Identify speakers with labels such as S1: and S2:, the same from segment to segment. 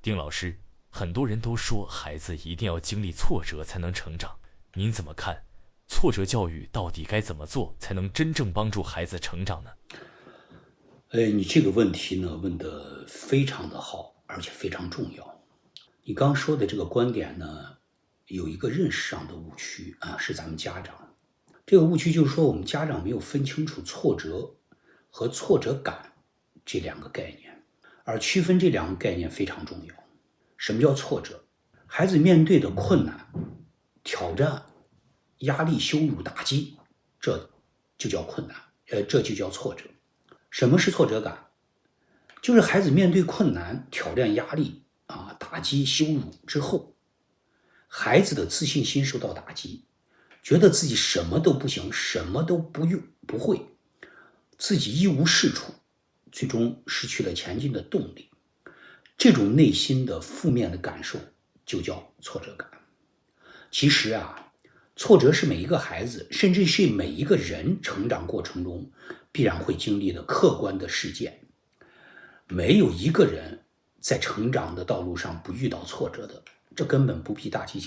S1: 丁老师，很多人都说孩子一定要经历挫折才能成长，您怎么看？挫折教育到底该怎么做才能真正帮助孩子成长呢？
S2: 你这个问题呢问得非常的好，而且非常重要。你刚说的这个观点呢，有一个认识上的误区啊，是咱们家长。这个误区就是说，我们家长没有分清楚挫折和挫折感这两个概念，而区分这两个概念非常重要。什么叫挫折？孩子面对的困难、挑战、压力、羞辱、打击，这就叫困难，这就叫挫折。什么是挫折感？就是孩子面对困难、挑战、压力打击、羞辱之后，孩子的自信心受到打击，觉得自己什么都不行，什么都不会，自己一无是处，最终失去了前进的动力。这种内心的负面的感受就叫挫折感。其实挫折是每一个孩子，甚至是每一个人成长过程中必然会经历的客观的事件。没有一个人在成长的道路上不遇到挫折的，这根本不必大惊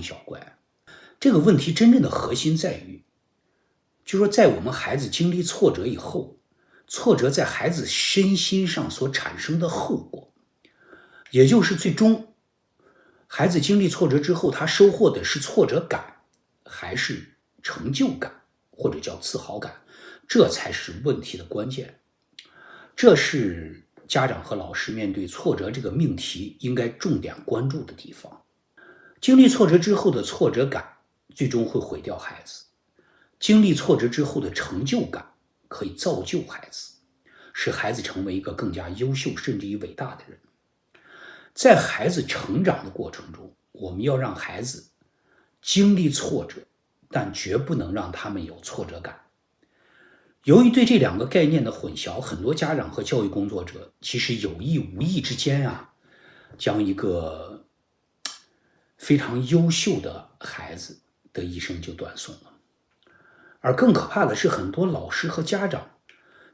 S2: 小怪。这个问题真正的核心在于，就是说在我们孩子经历挫折以后，挫折在孩子身心上所产生的后果，也就是最终孩子经历挫折之后，他收获的是挫折感，还是成就感，或者叫自豪感，这才是问题的关键。这是家长和老师面对挫折这个命题应该重点关注的地方。经历挫折之后的挫折感，最终会毁掉孩子；经历挫折之后的成就感，可以造就孩子，使孩子成为一个更加优秀甚至于伟大的人。在孩子成长的过程中，我们要让孩子经历挫折，但绝不能让他们有挫折感。由于对这两个概念的混淆，很多家长和教育工作者其实有意无意之间将一个非常优秀的孩子的一生就断送了。而更可怕的是，很多老师和家长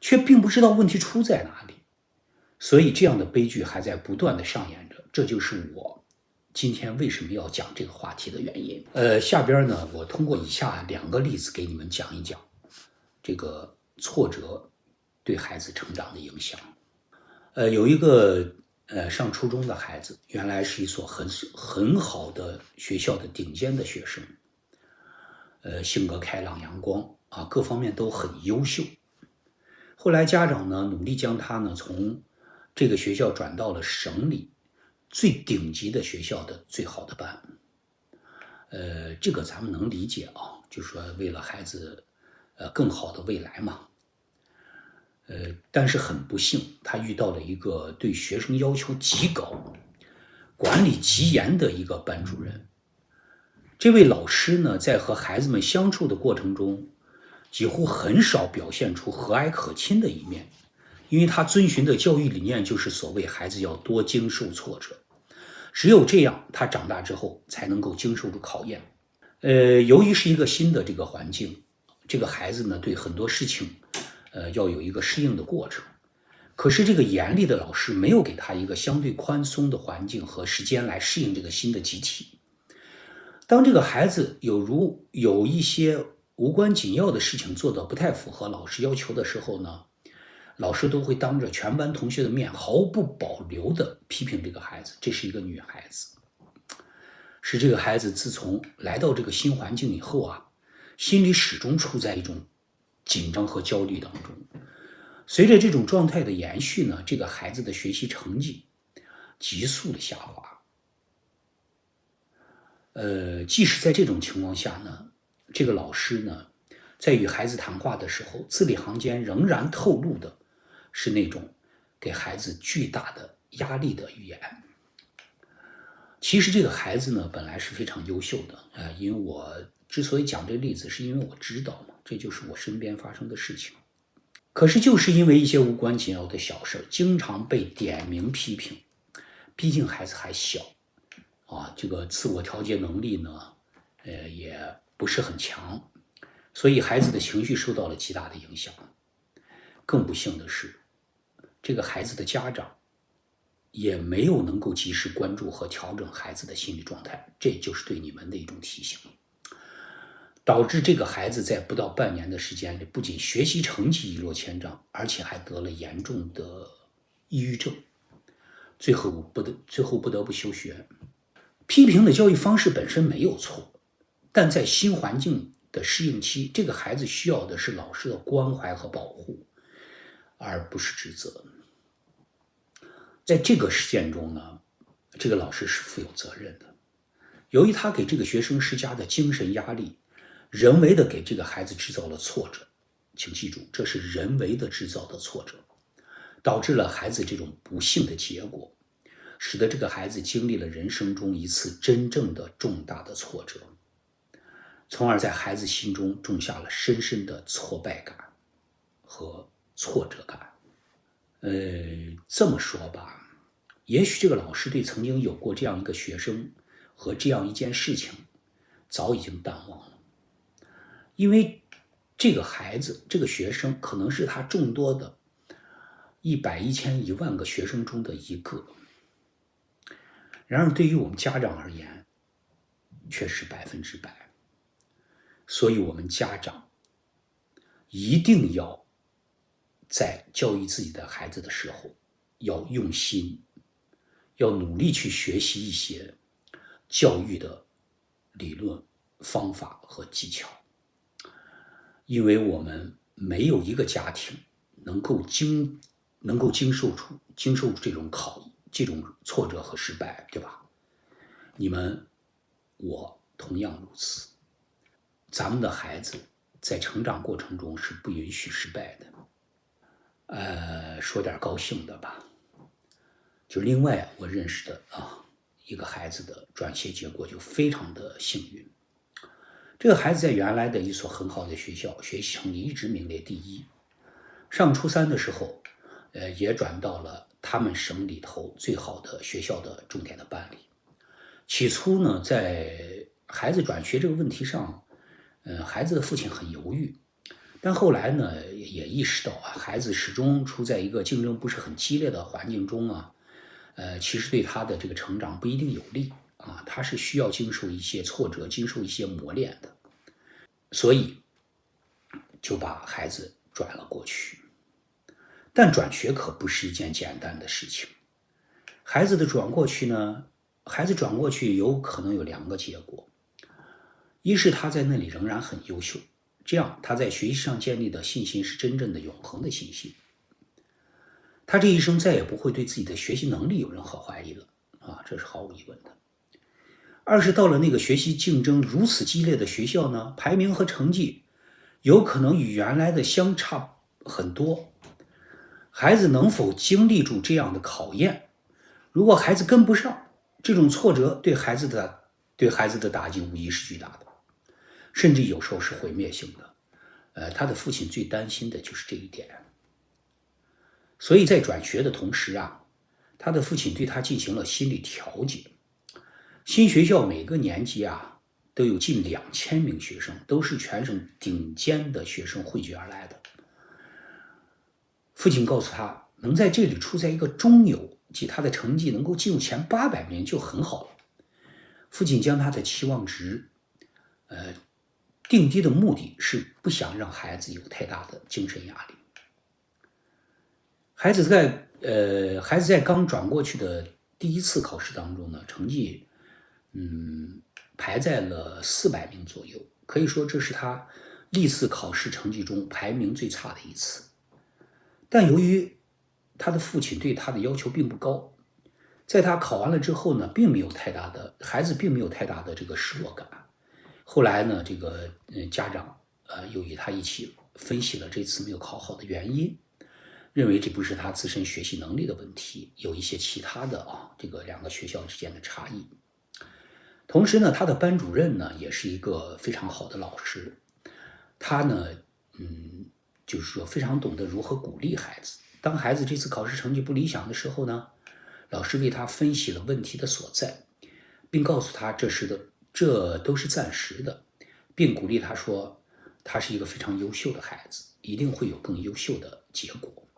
S2: 却并不知道问题出在哪里，所以这样的悲剧还在不断的上演着。这就是我今天为什么要讲这个话题的原因。下边呢，我通过以下两个例子给你们讲一讲这个挫折对孩子成长的影响。有一个上初中的孩子，原来是一所很好的学校的顶尖的学生，性格开朗阳光各方面都很优秀。后来家长呢努力将他呢从这个学校转到了省里最顶级的学校的最好的班。这个咱们能理解就是说为了孩子更好的未来嘛。但是很不幸，他遇到了一个对学生要求极高、管理极严的一个班主任。这位老师呢，在和孩子们相处的过程中，几乎很少表现出和蔼可亲的一面，因为他遵循的教育理念就是所谓孩子要多经受挫折，只有这样，他长大之后才能够经受住考验。由于是一个新的这个环境，这个孩子呢，对很多事情要有一个适应的过程。可是这个严厉的老师没有给他一个相对宽松的环境和时间来适应这个新的集体。当这个孩子有一些无关紧要的事情做得不太符合老师要求的时候呢，老师都会当着全班同学的面毫不保留地批评这个孩子。这是一个女孩子，使这个孩子自从来到这个新环境以后心里始终处在一种紧张和焦虑当中。随着这种状态的延续呢，这个孩子的学习成绩急速的下滑。即使在这种情况下呢，这个老师呢，在与孩子谈话的时候，字里行间仍然透露的是那种给孩子巨大的压力的语言。其实这个孩子呢，本来是非常优秀的，因为我之所以讲这个例子，是因为我知道嘛，这就是我身边发生的事情。可是就是因为一些无关紧要的小事，经常被点名批评。毕竟孩子还小这个自我调节能力呢，也不是很强，所以孩子的情绪受到了极大的影响。更不幸的是，这个孩子的家长也没有能够及时关注和调整孩子的心理状态，这就是对你们的一种提醒，导致这个孩子在不到半年的时间里，不仅学习成绩一落千丈，而且还得了严重的抑郁症，最后不得不休学。批评的教育方式本身没有错，但在新环境的适应期，这个孩子需要的是老师的关怀和保护，而不是指责。在这个事件中呢，这个老师是负有责任的。由于他给这个学生施加的精神压力，人为的给这个孩子制造了挫折，请记住，这是人为的制造的挫折，导致了孩子这种不幸的结果，使得这个孩子经历了人生中一次真正的重大的挫折，从而在孩子心中种下了深深的挫败感和挫折感。这么说吧，也许这个老师对曾经有过这样一个学生和这样一件事情早已经淡忘了，因为这个孩子这个学生可能是他众多的100、1000、10000个学生中的一个，然而对于我们家长而言却是100%，所以我们家长一定要在教育自己的孩子的时候要用心，要努力去学习一些教育的理论方法和技巧，因为我们没有一个家庭能够经受这种挫折和失败，对吧？你们我同样如此。咱们的孩子在成长过程中是不允许失败的。说点高兴的吧，就另外我认识的一个孩子的转学结果就非常的幸运。这个孩子在原来的一所很好的学校，学习成绩一直名列第一。上初3的时候，也转到了他们省里头最好的学校的重点的班里。起初呢，在孩子转学这个问题上，孩子的父亲很犹豫，但后来呢，也意识到孩子始终处在一个竞争不是很激烈的环境中其实对他的这个成长不一定有利他是需要经受一些挫折，经受一些磨练的，所以就把孩子转了过去。但转学可不是一件简单的事情。孩子转过去有可能有2个结果，一是他在那里仍然很优秀，这样他在学习上建立的信心是真正的永恒的信心，他这一生再也不会对自己的学习能力有任何怀疑了这是毫无疑问的。二是到了那个学习竞争如此激烈的学校呢，排名和成绩有可能与原来的相差很多，孩子能否经历住这样的考验？如果孩子跟不上，这种挫折对孩子的打击无疑是巨大的，甚至有时候是毁灭性的。他的父亲最担心的就是这一点。所以在转学的同时他的父亲对他进行了心理调节。新学校每个年级都有近2000名学生，都是全省顶尖的学生汇聚而来的。父亲告诉他，能在这里处在一个中游，即他的成绩能够进入前800名就很好了。父亲将他的期望值定低的目的是不想让孩子有太大的精神压力。孩子在刚转过去的第一次考试当中呢，成绩排在了400名左右，可以说这是他历次考试成绩中排名最差的一次。但由于他的父亲对他的要求并不高，在他考完了之后呢，孩子并没有太大的这个失落感。后来呢，这个家长又与他一起分析了这次没有考好的原因，认为这不是他自身学习能力的问题，有一些其他的这个2个学校之间的差异。同时呢，他的班主任呢也是一个非常好的老师，他呢就是说非常懂得如何鼓励孩子。当孩子这次考试成绩不理想的时候呢，老师为他分析了问题的所在，并告诉他这都是暂时的，并鼓励他说他是一个非常优秀的孩子，一定会有更优秀的结果。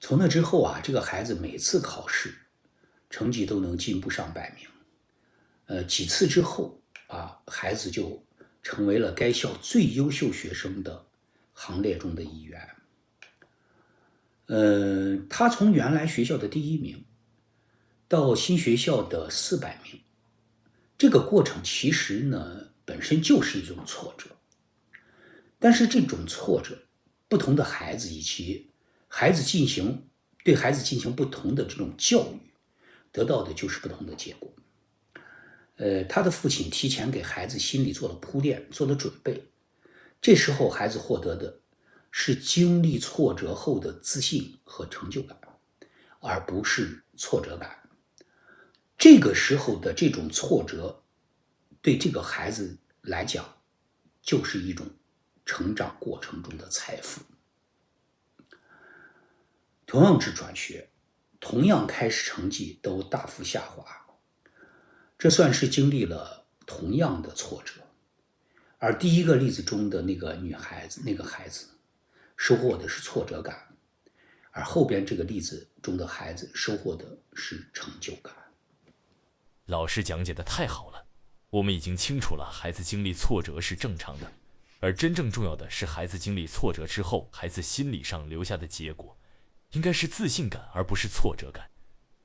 S2: 从那之后啊，这个孩子每次考试成绩都能进步上百名。几次之后啊，孩子就成为了该校最优秀学生的行列中的一员。他从原来学校的第1名到新学校的400名，这个过程其实呢本身就是一种挫折。但是这种挫折，不同的孩子以及对孩子进行不同的这种教育，得到的就是不同的结果。他的父亲提前给孩子心里做了铺垫，做了准备，这时候孩子获得的是经历挫折后的自信和成就感，而不是挫折感。这个时候的这种挫折，对这个孩子来讲，就是一种成长过程中的财富。同样是转学，同样开始成绩都大幅下滑，这算是经历了同样的挫折。而第一个例子中的那个孩子收获的是挫折感，而后边这个例子中的孩子收获的是成就感。
S1: 老师讲解的太好了，我们已经清楚了孩子经历挫折是正常的，而真正重要的是孩子经历挫折之后，孩子心理上留下的结果应该是自信感，而不是挫折感。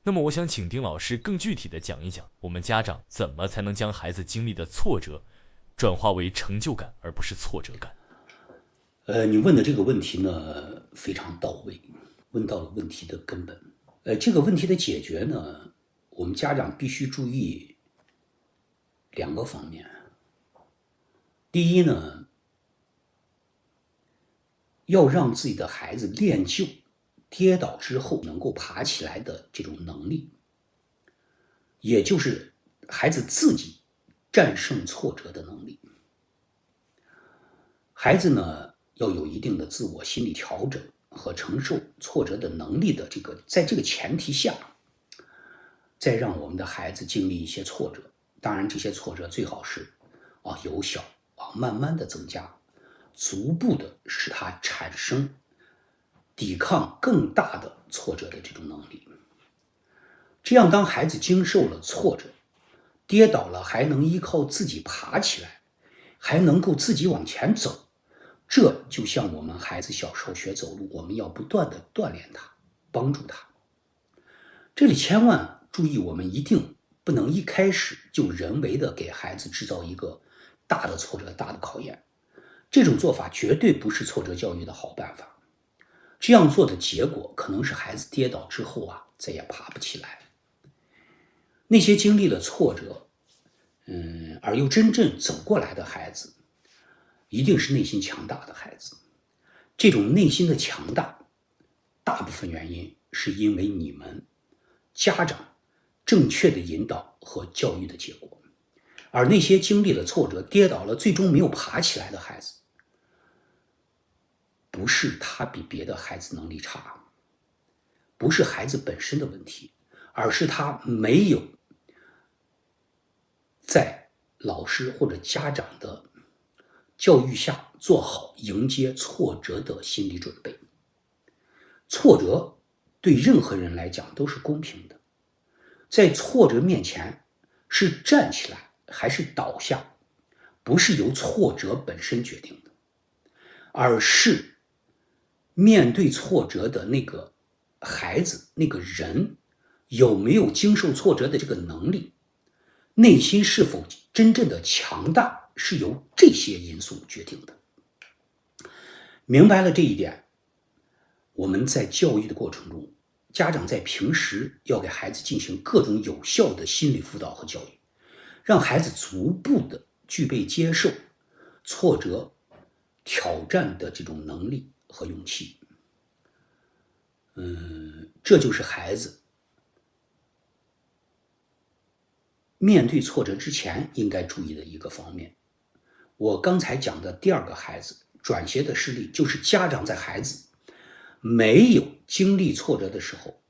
S1: 那么我想请丁老师更具体的讲一讲，我们家长怎么才能将孩子经历的挫折转化为成就感，而不是挫折感。
S2: 你问的这个问题呢非常到位，问到了问题的根本。这个问题的解决呢，我们家长必须注意2个方面。第一呢，要让自己的孩子练就跌倒之后能够爬起来的这种能力，也就是孩子自己战胜挫折的能力。孩子呢要有一定的自我心理调整和承受挫折的能力的在这个前提下，再让我们的孩子经历一些挫折。当然这些挫折最好是由小慢慢的增加，逐步的使他产生抵抗更大的挫折的这种能力。这样当孩子经受了挫折，跌倒了还能依靠自己爬起来，还能够自己往前走，这就像我们孩子小时候学走路，我们要不断的锻炼他，帮助他。这里千万注意，我们一定不能一开始就人为的给孩子制造一个大的挫折、大的考验，这种做法绝对不是挫折教育的好办法。这样做的结果可能是孩子跌倒之后再也爬不起来。那些经历了挫折而又真正走过来的孩子，一定是内心强大的孩子。这种内心的强大，大部分原因是因为你们家长正确的引导和教育的结果。而那些经历了挫折、跌倒了最终没有爬起来的孩子，不是他比别的孩子能力差，不是孩子本身的问题，而是他没有在老师或者家长的教育下做好迎接挫折的心理准备。挫折对任何人来讲都是公平的，在挫折面前是站起来还是倒下，不是由挫折本身决定的，而是面对挫折的那个孩子、那个人有没有经受挫折的这个能力，内心是否真正的强大，是由这些因素决定的。明白了这一点，我们在教育的过程中，家长在平时要给孩子进行各种有效的心理辅导和教育，让孩子逐步的具备接受挫折、挑战的这种能力和勇气。这就是孩子面对挫折之前应该注意的一个方面。我刚才讲的第2个孩子转学的事例，就是家长在孩子没有经历挫折的时候，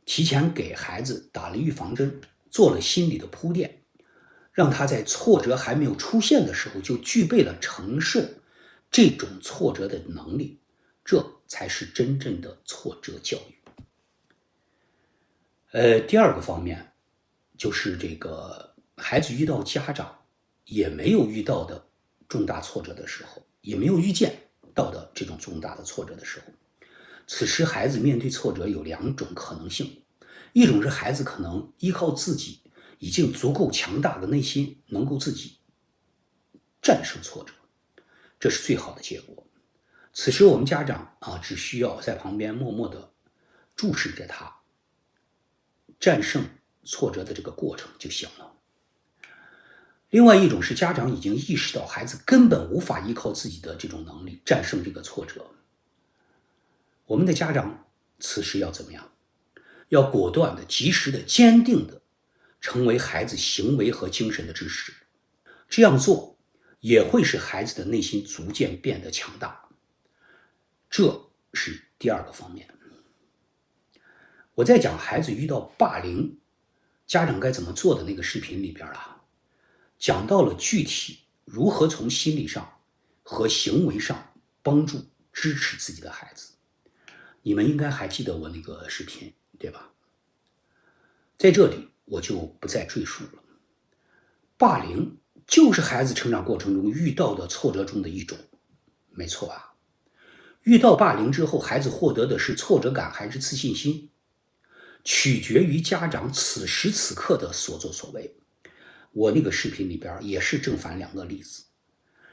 S2: 提前给孩子打了预防针，做了心理的铺垫，让他在挫折还没有出现的时候就具备了承受这种挫折的能力，这才是真正的挫折教育。第二个方面就是这个孩子遇到家长也没有遇到的重大挫折的时候，也没有预见到的这种重大的挫折的时候，此时孩子面对挫折有两种可能性，一种是孩子可能依靠自己已经足够强大的内心，能够自己战胜挫折，这是最好的结果。此时我们家长只需要在旁边默默地注视着他战胜挫折的这个过程就行了。另外一种是家长已经意识到孩子根本无法依靠自己的这种能力战胜这个挫折，我们的家长此时要怎么样？要果断的、及时的、坚定的成为孩子行为和精神的支持，这样做也会使孩子的内心逐渐变得强大。这是第二个方面。我在讲孩子遇到霸凌，家长该怎么做的那个视频里边讲到了具体如何从心理上和行为上帮助支持自己的孩子。你们应该还记得我那个视频，对吧？在这里我就不再赘述了。霸凌就是孩子成长过程中遇到的挫折中的一种，没错啊。遇到霸凌之后，孩子获得的是挫折感还是自信心，取决于家长此时此刻的所作所为。我那个视频里边也是正反两个例子，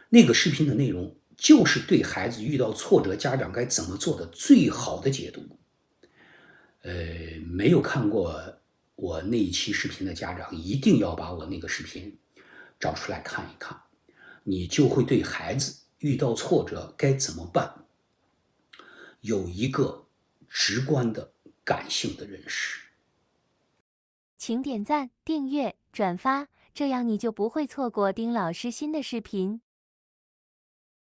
S2: 那个视频的内容就是对孩子遇到挫折家长该怎么做的最好的解读。没有看过我那一期视频的家长一定要把我那个视频找出来看一看，你就会对孩子遇到挫折该怎么办有一个直观的感性的认识。
S3: 请点赞、订阅、转发，这样你就不会错过丁老师新的视频。